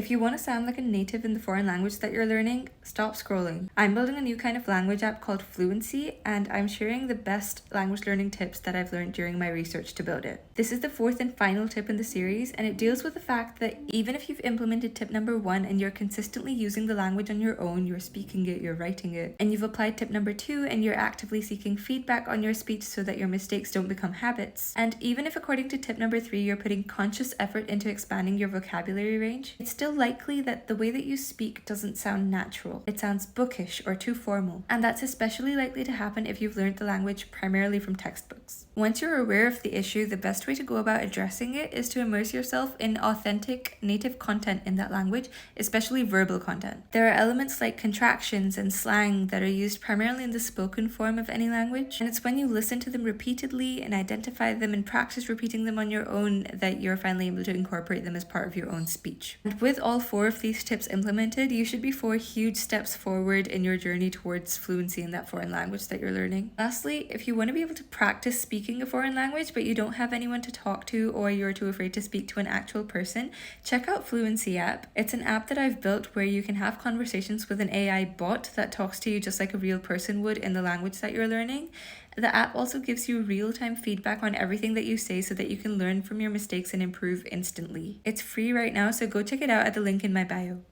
If you want to sound like a native in the foreign language that you're learning, stop scrolling. I'm building a new kind of language app called Fluenci, and I'm sharing the best language learning tips that I've learned during my research to build it. This is the fourth and final tip in the series, and it deals with the fact that even if you've implemented tip number 1 and you're consistently using the language on your own, you're speaking it, you're writing it, and you've applied tip number 2 and you're actively seeking feedback on your speech so that your mistakes don't become habits, and even if according to tip number 3 you're putting conscious effort into expanding your vocabulary range, it's still likely that the way that you speak doesn't sound natural. It sounds bookish or too formal, and that's especially likely to happen if you've learned the language primarily from textbooks. Once you're aware of the issue, the best way to go about addressing it is to immerse yourself in authentic native content in that language, especially verbal content. There are elements like contractions and slang that are used primarily in the spoken form of any language, and it's when you listen to them repeatedly and identify them and practice repeating them on your own that you're finally able to incorporate them as part of your own speech. And with all 4 of these tips implemented, you should be 4 huge steps forward in your journey towards fluency in that foreign language that you're learning. Lastly, if you want to be able to practice speaking a foreign language but you don't have anyone to talk to, or you're too afraid to speak to an actual person, check out Fluenci App. It's an app that I've built where you can have conversations with an AI bot that talks to you just like a real person would in the language that you're learning. The app also gives you real-time feedback on everything that you say so that you can learn from your mistakes and improve instantly. It's free right now, so go check it out at the link in my bio.